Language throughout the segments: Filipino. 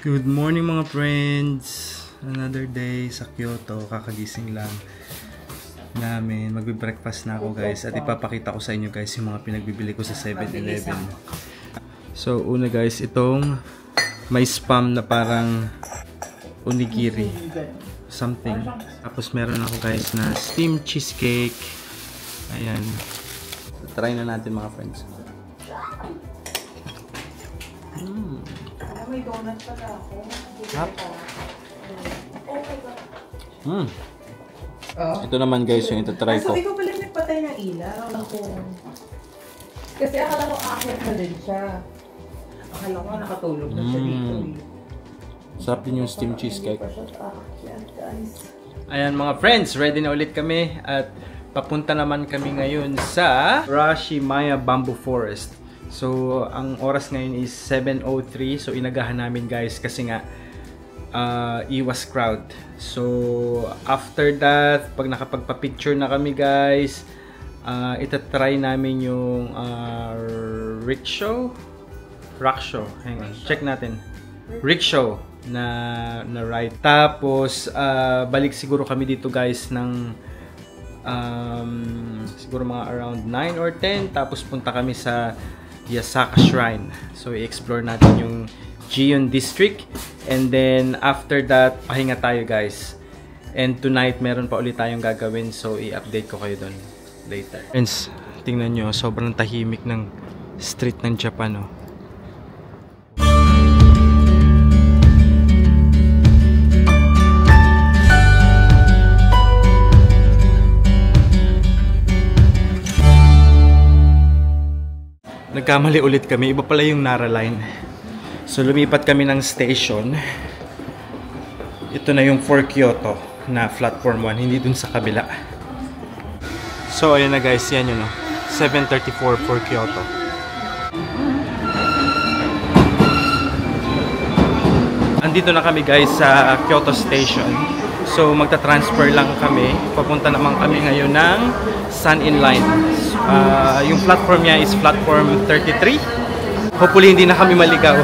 Good morning mga friends! Another day sa Kyoto. Kakagising lang namin. Magbe-breakfast na ako guys. At ipapakita ko sa inyo guys yung mga pinagbibili ko sa 7-Eleven. So una guys, itong may spam na parang onigiri. Something. Tapos meron ako guys na steamed cheesecake. Ayan. Try na natin mga friends. May donut pala ako. Ito naman guys yung itatry ko. So, ikaw pala nagpatay ng ilaw. Kasi akala ko akit na din siya. Akala ko nakatulog na siya dito. Sarap din yung steamed cheesecake. Ayan mga friends, ready na ulit kami. At papunta naman kami ngayon sa Arashimaya Bamboo Forest. So, ang oras ngayon is 7:03. So, inagahan namin guys kasi nga iwas crowd. So, after that, pag nakapagpa-picture na kami guys, itatry namin yung rickshaw. Hang on, check natin. Rickshaw na ride. Tapos, balik siguro kami dito guys ng siguro mga around 9 or 10. Tapos, punta kami sa Yasaka Shrine. So, i-explore natin yung Gion District. And then, after that, pahinga tayo guys. And tonight, meron pa ulit tayong gagawin. So, i-update ko kayo doon later. Friends, tingnan nyo. Sobrang tahimik ng street ng Japan, oh. Nagkamali ulit kami. Iba pala yung Nara Line. So, lumipat kami ng station. Ito na yung for Kyoto na platform 1. Hindi dun sa kabila. So, ayan na guys. Yan yun. 7:34 for Kyoto. Andito na kami guys sa Kyoto Station. So, magta-transfer lang kami. Papunta naman kami ngayon ng Sun-in Line. Yung platform niya is platform 33. Hopefully hindi na kami maligaw.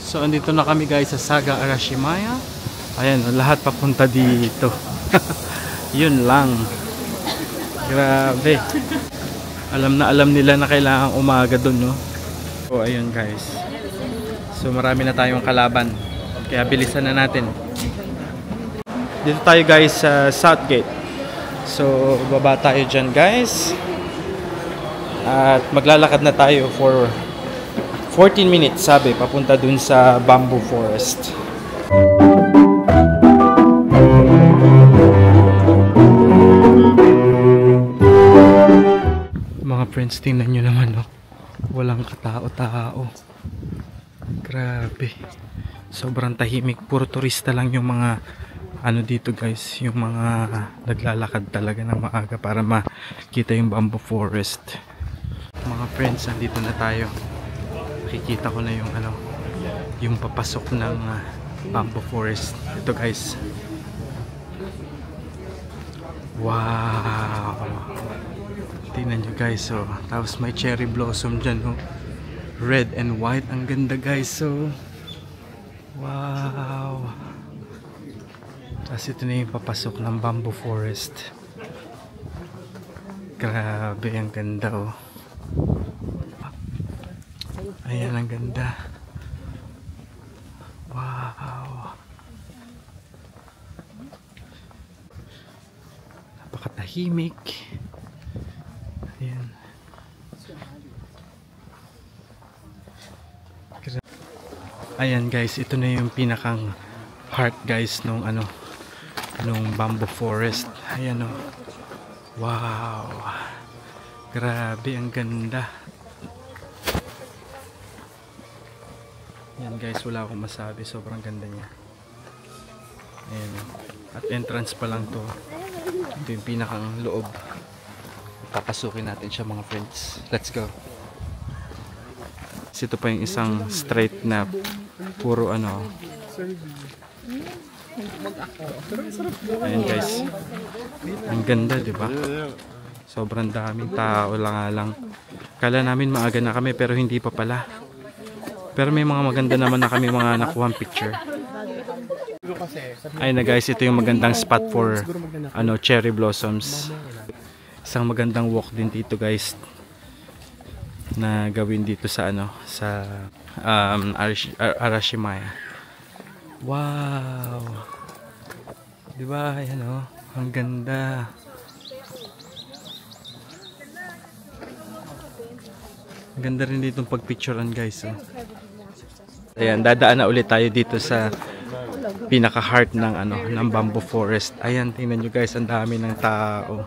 So andito na kami guys sa Saga Arashimaya. Ayan, lahat papunta dito. Yun lang. Grabe. Alam nila na kailangan umaga dun, no? So ayun guys. So marami na tayong kalaban. Kaya bilisan na natin. Dito tayo guys sa Southgate. So baba tayo dyan guys. At maglalakad na tayo for 14 minutes sabi. Papunta dun sa Bamboo Forest. Mga friends, tingnan nyo naman, no? Walang katao-tao. Grabe. Sobrang tahimik. Puro turista lang yung mga ano dito guys. Yung mga naglalakad talaga ng maaga para makita yung Bamboo Forest. Mga friends, nandito na tayo. Nakikita ko na yung ano, yung papasok ng Bamboo Forest. Ito guys. Wow. Tingnan nyo guys. So, tapos may cherry blossom dyan, oh. Red and white. Ang ganda guys. So, wow. Tapos ito na yung papasok ng Bamboo Forest. Grabe, ang ganda, oh. Ayan, ang ganda. Wow. Napakatahimik. Ayan. Ayan guys, ito na yung pinakang heart guys nung ano, nung Bamboo Forest. Ayan, oh. Wow. Grabe, ang ganda. Ayan guys, wala akong masabi. Sobrang ganda niya. Ayan, oh. At entrance pa lang to. Ito yung pinakang loob. Papasukin natin siya mga friends. Let's go. Ito pa yung isang straight na puro ano, Ayan guys. Ang ganda, di ba? Sobrang daming tao lang. Kala namin maaga na kami pero hindi pa pala. Pero may mga maganda naman na kami mga nakuhang picture. Ayun na guys, ito yung magandang spot for cherry blossoms. Isang magandang walk din dito guys na gawin dito sa Arashimaya. Wow! Diba? Ayan o. Ang ganda. Ang ganda rin dito pagpicturean guys. Oh. Ayan, dadaan na ulit tayo dito sa pinaka-heart ng bamboo forest. Ayan, tingnan nyo guys, ang dami ng tao.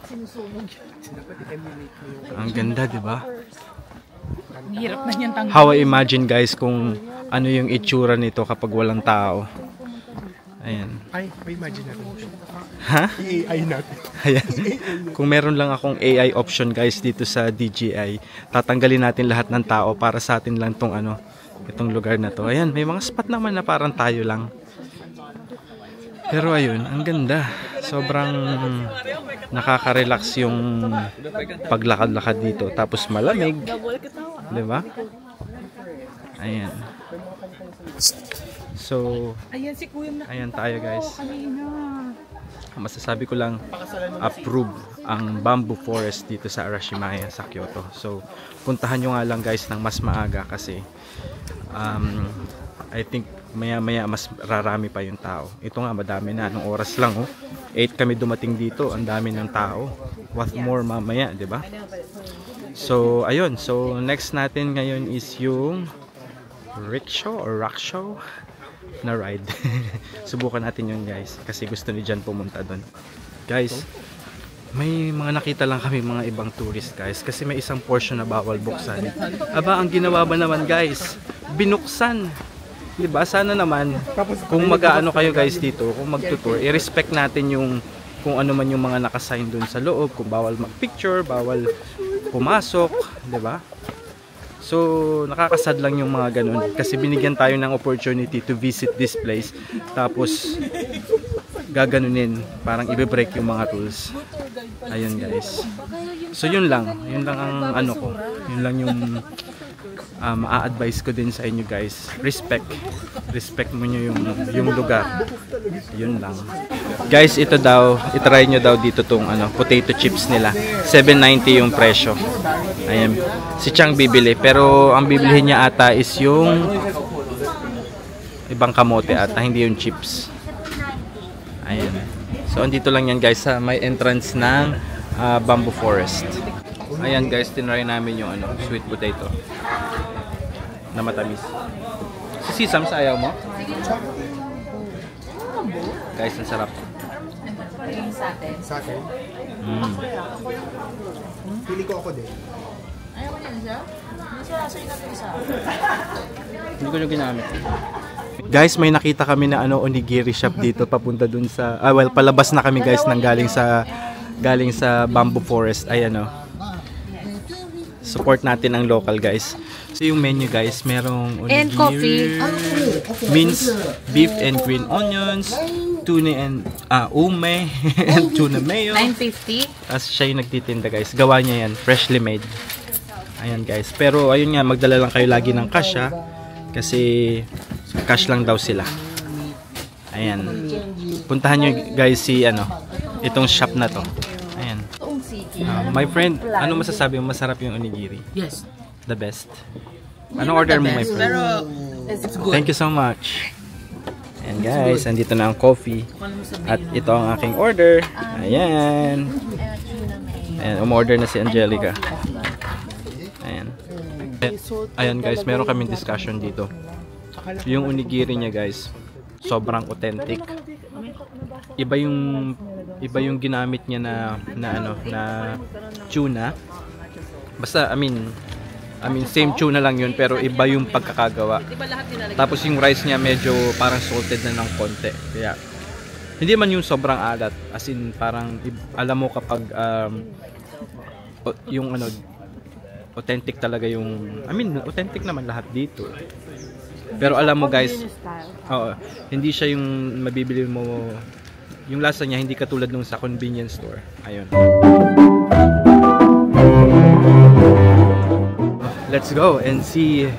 Ang ganda, di ba? Hirap na yan tanggalin. How I imagine guys kung ano yung itsura nito kapag walang tao. Ayan. Ay, may imagine natin. Ha? AI natin. Ayan. Kung meron lang akong AI option guys dito sa DJI, tatanggalin natin lahat ng tao para sa atin lang itong lugar na to. Ayan, may mga spot naman na parang tayo lang. Pero ayun, ang ganda. Sobrang nakaka-relax yung paglakad-lakad dito. Tapos malamig. Diba? Ayan. So, ayan tayo guys. Masasabi ko lang, approve ang bamboo forest dito sa Arashimaya sa Kyoto. So, puntahan nyo nga lang guys ng mas maaga kasi I think maya-maya mas rarami pa yung tao. Ito nga, madami na. Anong oras lang, 8 kami dumating dito. Ang dami ng tao. What more mamaya, di ba? So, ayun. So, next natin ngayon is yung rickshaw or rickshaw na ride. Subukan natin yun guys. Kasi gusto ni Jan pumunta doon. Guys, may mga nakita lang kami mga ibang tourist guys. Kasi may isang portion na bawal buksan. Aba, ang ginawa ba naman guys? Binuksan. Diba? Sana naman kung mag-aano kayo guys dito, kung magtutour, i-respect natin yung kung ano man yung mga nakasign dun sa loob, kung bawal mag-picture, bawal pumasok, diba? So, nakakasad lang yung mga ganun kasi binigyan tayo ng opportunity to visit this place tapos gaganunin, parang i-break yung mga rules. Ayun guys. So, yun lang ang ko. Yun lang yung ma-advise ko din sa inyo guys. Respect mo nyo yung lugar. Yun lang. Guys, ito daw, itry nyo daw dito tong potato chips nila. 7.90 yung presyo. Ayan. Si Chang bibili, pero ang bibilihin niya ata is yung ibang kamote ata, hindi yung chips. Ayan. So andito lang yan guys sa may entrance ng bamboo forest. Ayan guys, tinry namin yung sweet potato na matamis. Si Sisam, sa ayaw mo? Guys, ang sarap. Sa akin? Pili ko ako din. Ayaw mo yan siya? Hindi ko yung ginamit. Guys, may nakita kami na onigiri shop dito papunta dun sa palabas na kami guys nang galing sa bamboo forest. Ayan support natin ang local guys. So yung menu guys, merong onigiri, and coffee, minced beef and green onions, tuna and ume and tuna mayo. 9.50. As siya yung nagtitinda guys. Gawa niya yan, freshly made. Ayan guys. Pero ayun nga, magdala lang kayo lagi ng cash kasi cash lang daw sila. Ayan. Puntahan nyo guys si itong shop na to. Ayan. My friend, ano masasabi mo? Masarap yung onigiri? Yes. The best. Anong order mo my friend? Pero it's good. Thank you so much. And guys, andito na ang coffee. At ito ang aking order. Ayan. Ayan, umorder na si Angelica. Ayan. Ayan guys, meron kaming discussion dito. Yung onigiri niya guys, sobrang authentic. Iba yung ginamit niya na tuna. Basta I mean same tuna lang yun pero iba yung pagkakagawa. Tapos yung rice niya medyo parang salted na ng konti. Kaya hindi man yung sobrang alat, as in parang alam mo kapag yung authentic talaga yung authentic naman lahat dito. Pero alam mo guys, oo, hindi siya yung mabibili mo, yung lasa niya hindi katulad nung sa convenience store. Ayun. Let's go and see.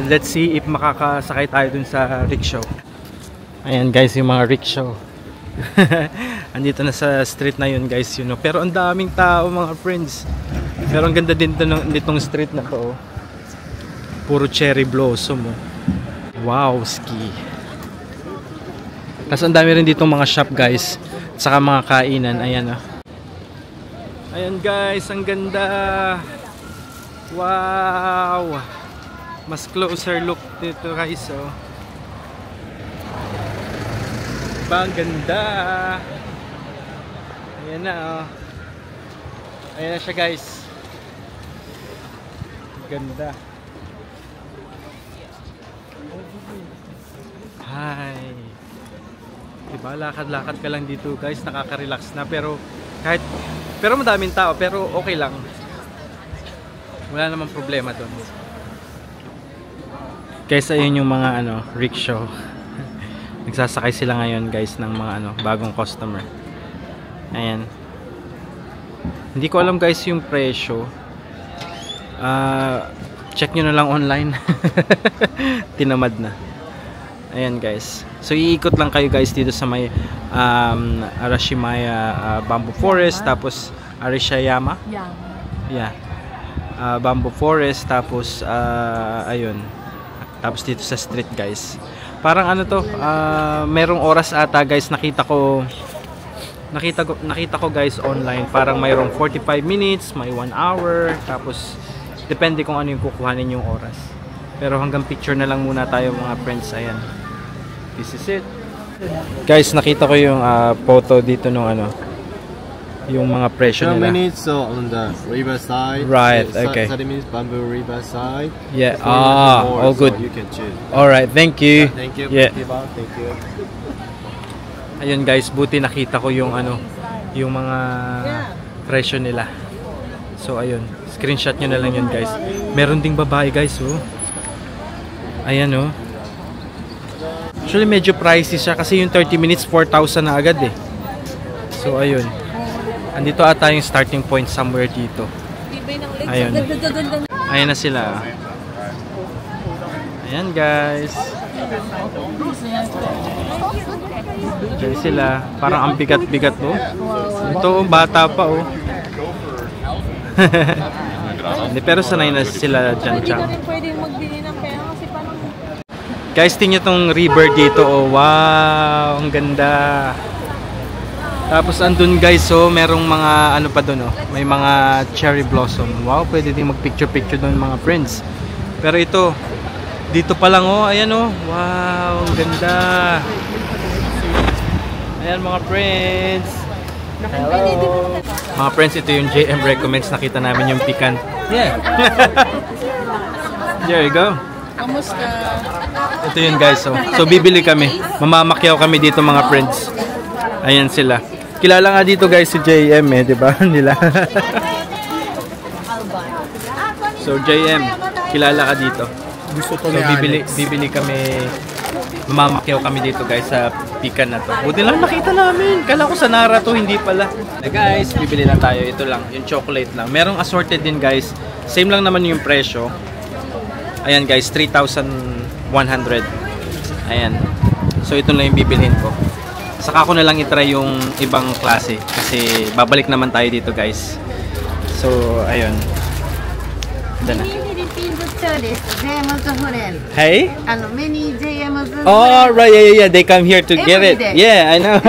Let's see if makakasakay tayo dun sa rickshaw. Ayan guys, yung mga rickshaw. Andito na sa street na yun guys, you know. Pero ang daming tao mga friends. Pero ang ganda din nitong street na to. Puro cherry blossom. Oh. Wow, ski. Tapos ang dami rin ditong mga shop guys. Saka mga kainan. Ayan oh. Ayan guys, ang ganda. Wow. Mas closer look dito guys oh. Diba, ang ganda. Ayan na oh. Ayan na siya guys. Ganda. Hi. Diba, lakad-lakad ka lang dito guys, nakaka-relax na pero madaming tao pero okay lang. Wala namang problema doon. Guys, ayun yung mga rickshaw. Nagsasakay sila ngayon guys ng mga bagong customer. Ayan. Hindi ko alam guys yung presyo. Check nyo na lang online. Tinamad na. Ayan guys. So iikot lang kayo guys dito sa may Arashimaya Bamboo Forest, tapos Arashiyama. Yeah. Bamboo Forest, tapos ayun. Tapos dito sa street guys. Parang merong oras ata guys, nakita ko guys online, parang mayroong 45 minutes, may 1 hour, tapos depende kung ano yung kukuhanin yung oras. Pero hanggang picture na lang muna tayo mga friends. Ayan. This is it. Guys, nakita ko yung photo dito nung yung mga presyo nila. 10 minutes on the riverside. Right, okay. 30 minutes Bamboo Riverside. Yeah, More, all good. So you can choose. Alright, thank you. Thank you. Yeah. Thank you. Ayun guys, buti nakita ko yung yung mga presyo nila. So ayun, screenshot nyo na lang yun guys. Meron ding babae guys oh. Ayan oh. Actually medyo pricey siya kasi yung 30 minutes 4,000 na agad eh. So ayun. Andito ata yung starting point somewhere dito. Ayun. Ayan na sila. Ayan guys. Ayan sila. Parang ang bigat-bigat oh. Ito bata pa oh. Hindi, pero sanay na sila dyan dyan. Guys, tingnan tong river dito oh. Wow, ang ganda. Tapos andun guys, so merong mga pa doon oh. May mga cherry blossom. Wow, pwede din mag-picture-picture doon mga friends. Pero ito, dito pa lang oh, ayan oh. Wow, ang ganda. Ayan mga friends. Hello. Mga friends, ito yung JM Recommends. Nakita namin yung pikan. Yeah. There you go. Kamusta? Ito yun guys oh. So bibili kami. Mamamakyaw kami dito mga friends. Ayan sila. Kilala nga dito guys si JM eh, di ba? Nila. So JM, kilala ka dito. Gusto to So bibili kami, mamamakyaw kami dito guys sa pikan na to. Buti lang nakita namin. Kala ko sa Nara to, hindi pala. Guys, bibili lang tayo. Ito lang, yung chocolate lang. Merong assorted din guys. Same lang naman yung presyo. Ayan guys, 3,100. Ayan. So ito lang yung bibilhin ko. Saka ko na lang itry yung ibang klase kasi babalik naman tayo dito guys. So ayun. Dana. Hey? Many JM's. Oh right, yeah. They come here to get it. Day. Yeah, I know.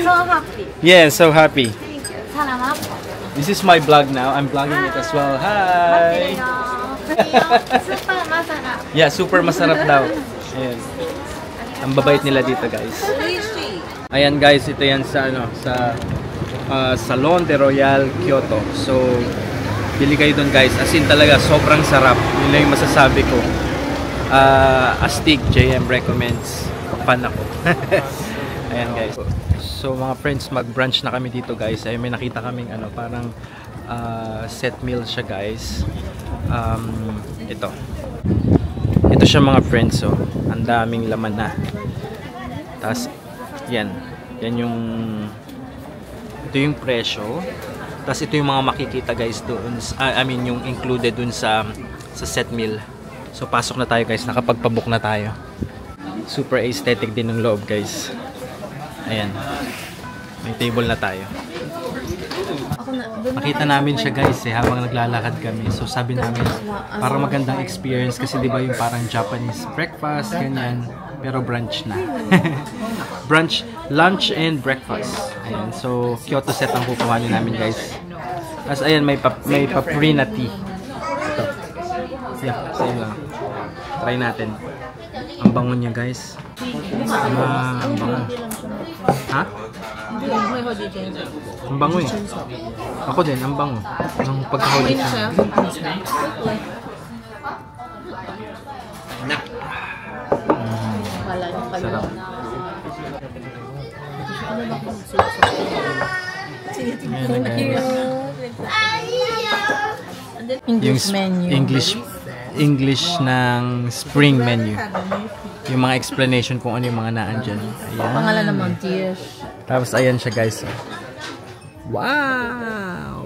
So happy. Yeah, so happy. Thank you. Salamat. This is my vlog now. I'm vlogging it as well. Hi. Super masarap. Yeah, super masarap daw. Ayan. Ang babait nila dito, guys. Ayan, guys, ito yan sa Salon de Royal Kyoto. So, bili kayo doon, guys. As in talaga, sobrang sarap. Yun lang yung masasabi ko. Astig, JM Recommends. Fan ako. Ayan, guys. So, mga friends, mag-brunch na kami dito, guys. Ay, may nakita kaming parang set meal siya, guys. Ito. Ito siya mga friends, oh. Ang daming laman na. Tapos, yan. Yan yung... Ito yung presyo. Tapos ito yung mga makikita guys doon. I mean, yung included doon sa set meal. So, pasok na tayo guys. Nakapagpabook na tayo. Super aesthetic din ng loob guys. Ayan. May table na tayo. Makita namin siya guys habang naglalakad kami. So sabi namin parang magandang experience kasi 'di ba yung parang Japanese breakfast ganyan pero brunch na. Brunch, lunch and breakfast. Ayan. So Kyoto set ang kukuhanin namin guys. As ayan may papri na tea. Ito. Yeah, same lang. Try natin. Ang bango niya guys. Ang bango. Ha? Ang bango eh. Ako din, ang bango. Ang pagkahuli siya. Sarap. English menu. English ng spring menu. Yung mga explanation kung ano yung mga naan dyan. Ayan. Pangalan naman, Tiers. Tapos ayan siya guys. Wow!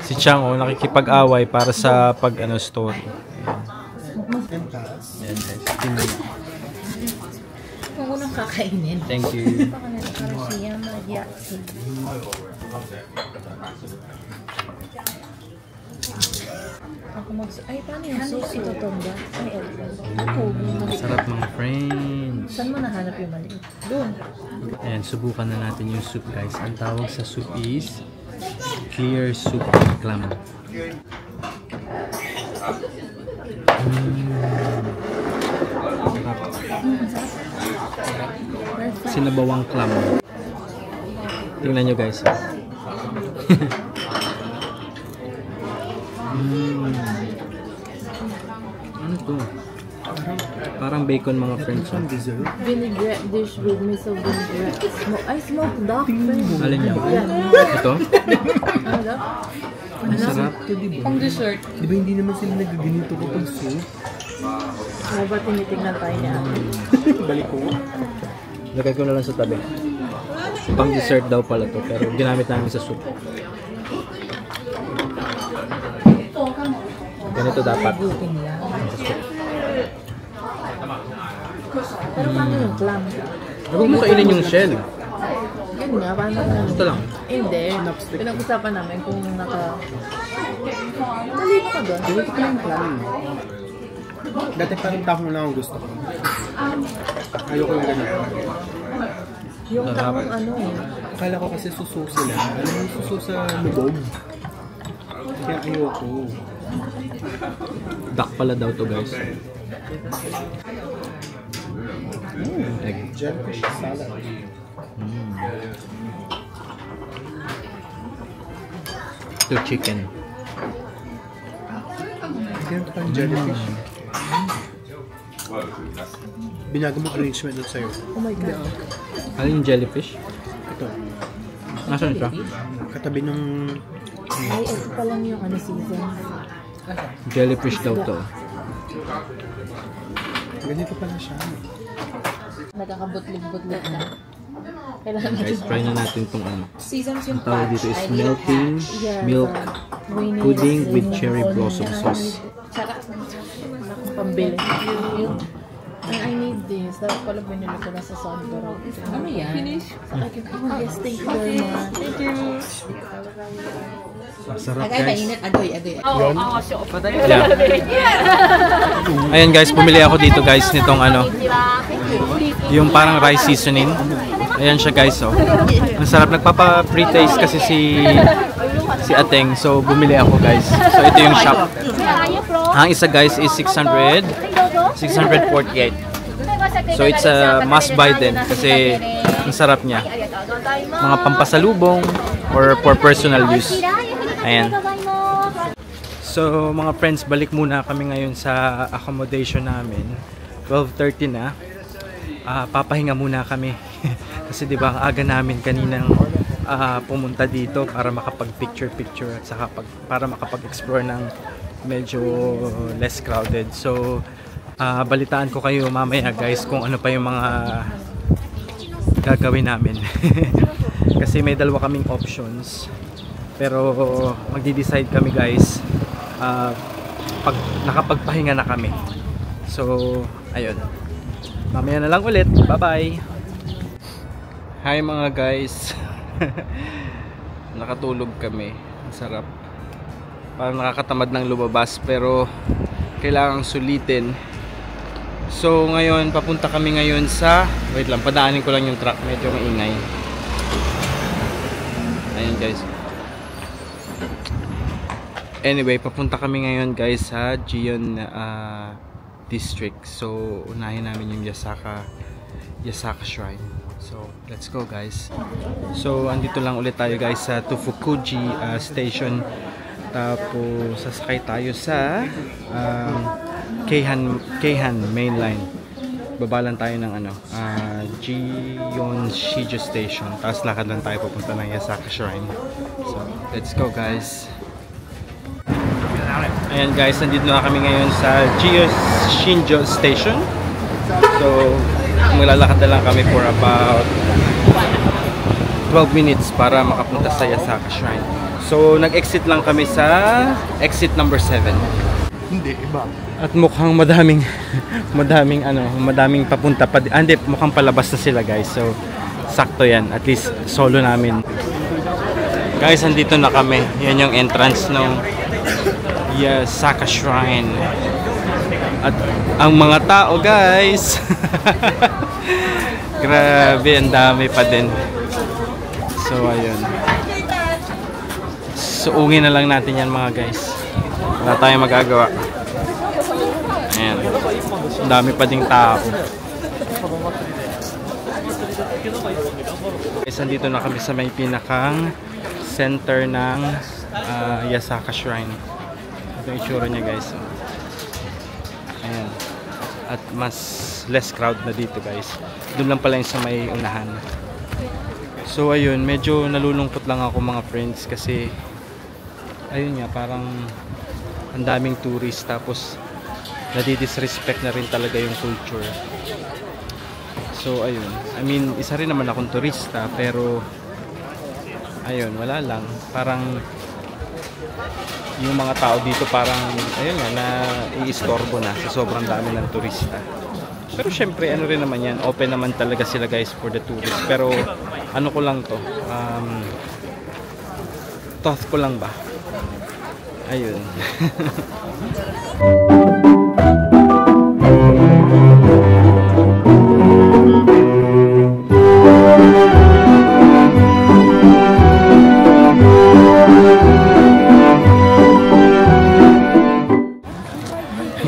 Si Chang oh, nakikipag-away para sa pag-ano story. Ayan. Ayan guys. Kung unang kakainin. Thank you. Ay, paano yung sauce ito ba? Ay, ako. Sarap mga friends. Saan mo nahanap yung maliit? Doon. Ayan, subukan na natin yung soup guys. Ang tawag sa soup is clear soup clam. Sinabawang clam. Tingnan nyo guys. Ano to? Parang bacon mga friends. Vinaigrette dish with miso vinaigrette. Ay, smoked duck. Alin yan? Ito? Ano daw? Ang sarap. Pang dessert. Di ba hindi naman sila nagaganito kapag soup? Ano ba tinitignan tayo niya? Balik ko. Lagay ko na lang sa tabi. Pang dessert daw pala to, pero ginamit namin sa soup. Ganito dapat. Pero paano yung clam? Huwag mo kainin yung shell. Yun nga, paano na? Ito lang. Hindi. Pinag-usapan namin kung naka... Nalito ka doon. Ganito ko yung clam. Dati parang tahong lang ang gusto ko. Ayoko yung ganito. Yung tamang ano eh. Akala ko kasi suso sila. Alam mo yung suso sa lubog. Kaya ayoko. Duck pala daw to guys. Egg. Jellyfish salad. Ito chicken. Ganito pa yung jellyfish. Binago mo arrangement doon sa'yo. Oh my God. Ano yung jellyfish? Ito. Nasaan siya? Katabi ng... Ay, ito pa lang yung ano season. Jellyfish daw to. Ganito pala siya. Nagkakabutlig-butlig na. Kailangan Guys, try na natin tong ano. seasons yung Ang tawag dito is melting milk pudding with cherry blossom sauce. Tsaka, pambili. I need this. Dapat pala binili ko na sa Sandro. Ano yan? Finish. Oh, yes, thank you very much. Thank you. Sarap guys. Adoy. Yeah. Ayan guys, bumili ako dito guys nitong ano. Yung parang rice seasoning. Ayan siya guys oh. Ang sarap, nagpapa-pre-taste kasi si Ateng. So bumili ako guys. So ito yung shop. Ang isa guys is 648. So it's a must buy din kasi ang sarap niya. Mga pampasalubong or for personal use. Ayan. So mga friends, balik muna kami ngayon sa accommodation namin. 12:30 na. Papahinga muna kami. Kasi 'di ba, aga namin kaninang pumunta dito para makapag-picture at saka para makapag-explore ng medyo less crowded. So balitaan ko kayo mamaya guys kung ano pa yung mga gagawin namin. Kasi may dalawa kaming options, pero magdi-decide kami guys pag nakapagpahinga na kami. So ayun, mamaya na lang ulit. Bye bye. Hi mga guys. Nakatulog kami. Ang sarap. Parang nakakatamad ng lumabas, pero kailangang sulitin. So ngayon, papunta kami ngayon sa, wait lang, padaanin ko lang yung truck, medyo maingay. Ayan guys. Anyway, papunta kami ngayon guys sa Gion District. So unahin namin yung Yasaka Shrine. So let's go guys. So andito lang ulit tayo guys sa Tofukuji Station. Tapos sasakay tayo sa Keihan Main Line. Babalan tayo ng Gion Shijo Station. Tapos lakad lang tayo papunta ng Yasaka Shrine. So let's go guys. Ayan guys, nandito na kami ngayon sa Gion Shijo Station. So maglalakad na lang kami for about 12 minutes para makapunta sa Yasaka Shrine. So nag-exit lang kami sa exit number 7. Hindi, iba. At mukhang madaming papunta pa. Hindi, mukhang palabas na sila guys. So sakto yan, at least solo namin. Guys, andito na kami. Yan yung entrance ng Yasaka Shrine. At ang mga tao guys, grabe, ang dami pa din. So ayun, suungin na lang natin yan mga guys. Wala tayong magagawa. Ayan, ang dami pa ding tao. Guys, andito na kami sa may pinakang center ng Yasaka Shrine. Ito yung itsura niya guys. Ayan. At mas less crowd na dito guys. Doon lang pala yung sa may unahan. So ayun, medyo nalulungkot lang ako mga friends kasi ayun nga, parang ang daming tourist, tapos nadidisrespect na rin talaga yung culture. So ayun, I mean, isa rin naman akong turista, pero ayun, wala lang, parang yung mga tao dito parang ayun nga, na iistorbo na sa sobrang dami ng turista. Pero syempre ano rin naman yan, open naman talaga sila guys for the tourists. Pero ano ko lang to, thought ko lang ba, ayun.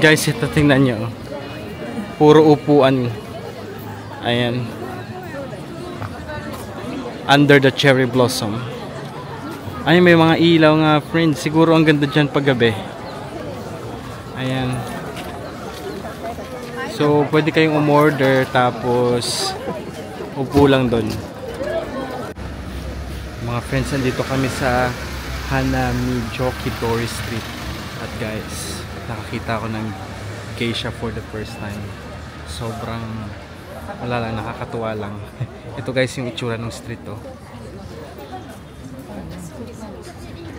Guys, ito tingnan nyo, puro upuan. Ayan, under the cherry blossom. Ay, may mga ilaw nga friends. Siguro ang ganda dyan paggabi. Ayan. So pwede kayong umorder tapos upo lang doon. Mga friends, nandito kami sa Hanamijoki Dori Street. At guys, nakakita ko ng geisha for the first time. Sobrang wala lang, nakakatuwa lang. Ito guys yung itsura ng street oh.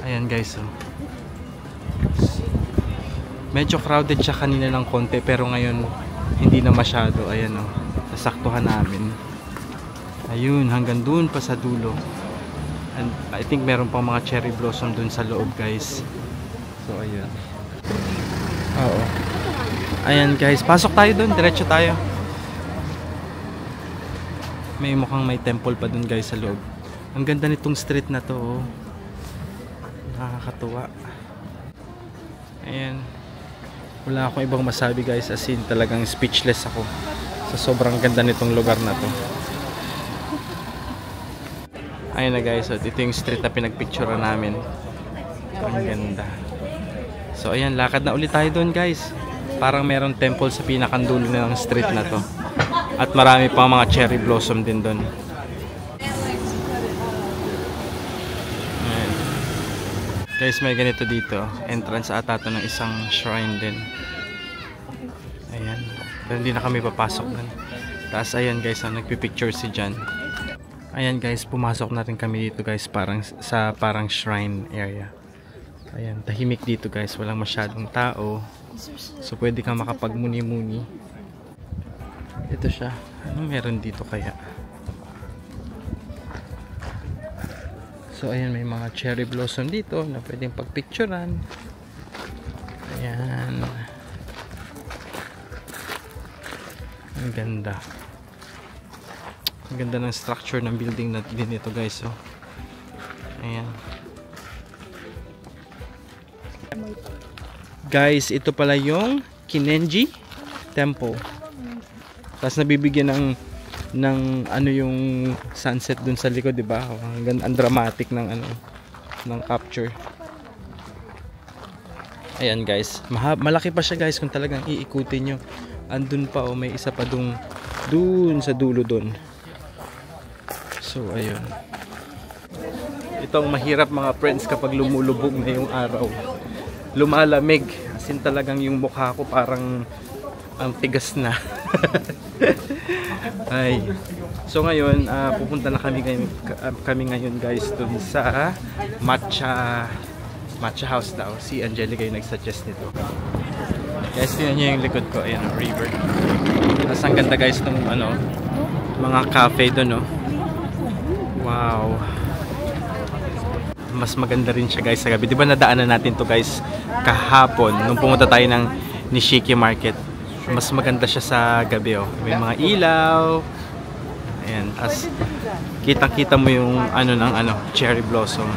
Ayan guys oh. Medyo crowded siya kanina ng konti, pero ngayon hindi na masyado. Ayan oh, nasaktuhan namin. Ayun, hanggang dun pa sa dulo. And I think meron pang mga cherry blossom dun sa loob guys. So ayun. Oo. Ayan guys, pasok tayo dun, diretso tayo. May mukhang may temple pa dun guys sa loob. Ang ganda nitong street na to oh. Nakakatuwa. Ayan. Wala akong ibang masabi guys, as in talagang speechless ako sa sobrang ganda nitong lugar na to. Ayan na guys, so ito yung street na pinagpicturean namin. Ang ganda. So ayan, lakad na ulit tayo doon guys. Parang merong temple sa pinakandulo ng street na to. At marami pang mga cherry blossom din doon. Guys, may ganito dito. Entrance ata to ng isang shrine din. Ayan. Pero hindi na kami papasok nun. Tapos ayan guys, nagpipicture si Jan. Ayan guys, pumasok na rin kami dito guys, parang shrine area. Ayan, tahimik dito guys, walang masyadong tao. So pwede kang makapagmuni-muni. Ito siya. Ano meron dito kaya? So ayan, may mga cherry blossom dito na pwedeng pagpicturean. Ayan. Ang ganda. Ang ganda ng structure ng building na din ito guys. So, ayan. Guys, ito pala yung Kinenji Temple. Tapos nabibigyan ng ano yung sunset dun sa likod, 'di ba? Ang dramatic ng ano ng capture. Ayan guys, malaki pa siya guys kung talagang iikutin nyo. Andun pa may isa pa dun sa dulo dun. So ayun. Ito ang mahirap mga friends kapag lumulubog na yung araw. Lumalamig. As in talagang yung mukha ko parang ang tigas na. Ay. So ngayon, pupunta na kami ngayon guys dun sa Matcha House daw. Si Angelica yung nag-suggest nito. Guys, tingnan nyo yung likod ko. Ayan, river. Tapos ang ganda guys ng ano, mga cafe dun, no? Wow. Mas maganda rin siya guys sa gabi. Diba nadaanan natin to guys kahapon nung pumunta tayo ng Nishiki Market. Mas maganda siya sa gabi, oh. May mga ilaw. Ayan. As kitang-kita mo yung cherry blossom.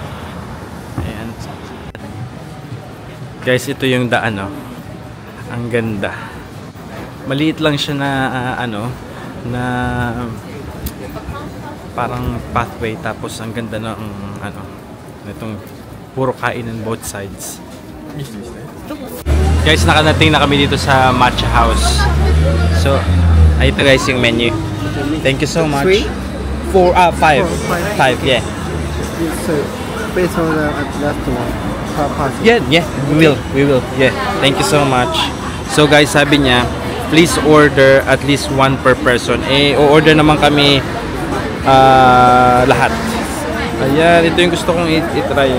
Ayan. Guys, ito yung daan, oh. Ang ganda. Maliit lang siya na na parang pathway, tapos ang ganda ng itong puro kainan both sides. Guys, nakarating na kami dito sa Matcha House. So, ito guys yung menu. Thank you so much. 5, yeah. So, based on the last one, Yeah, we will. Yeah, thank you so much. So guys, sabi niya, please order at least one per person. O-order naman kami lahat. Ayan, ito yung gusto kong i-try.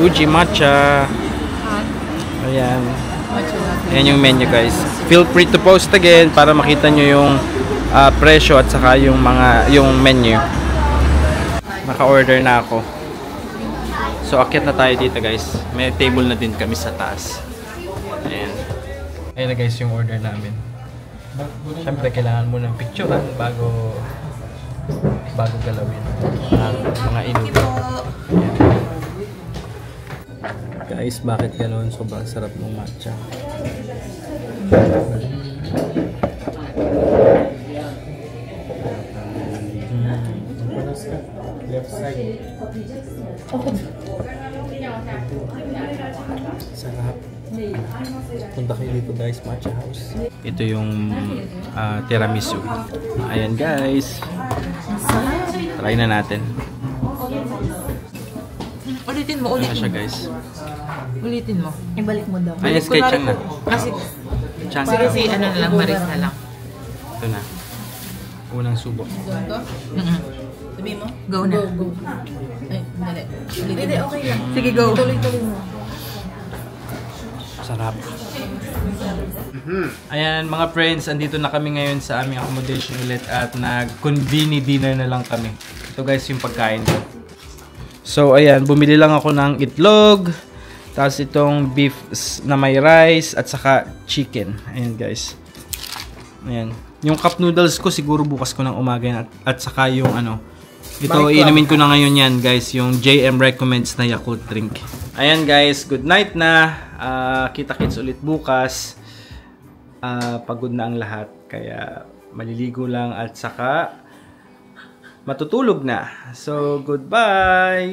Uji matcha. Ayan. Ayan yung menu guys. Feel free to post again para makita nyo yung presyo at saka yung menu. Naka-order na ako. So akyat na tayo dito guys. May table na din kami sa taas. Ayan. Ayan na guys yung order namin. Siyempre kailangan mo ng picturean bago galawin mga inuto. Guys, bakit ganoon? Sobrang sarap ng matcha. left side. Sarap. Punta kayo dito guys, Matcha House. Ito yung tiramisu. Ayan guys. Try na natin. Ulitin mo, ulitin. Ano siya guys? Ulitin mo. Ibalik mo daw. Ayan, kay Chang na. Kasi, Chang sige si ano na lang, Maris na lang. Ito na. Unang subok. Sabi mo? Go na. Go. Ay, dali. Hindi, okay lang. Sige, go. Tuloy-tuloy mo. Sarap. Ayan mga friends, andito na kami ngayon sa aming accommodation ulit at nag-conveni dinner na lang kami. Ito guys yung pagkain ko. So ayan, bumili lang ako ng itlog, tapos itong beef na may rice at saka chicken. Ayan guys. Ayan. Yung cup noodles ko siguro bukas ko ng umaga yan at saka yung ito inumin ko na ngayon yan guys, yung JM recommends na Yakult drink. Ayan guys, good night na. Kita-kits ulit bukas. Pagod na ang lahat kaya maliligo lang at saka matutulog na. So goodbye.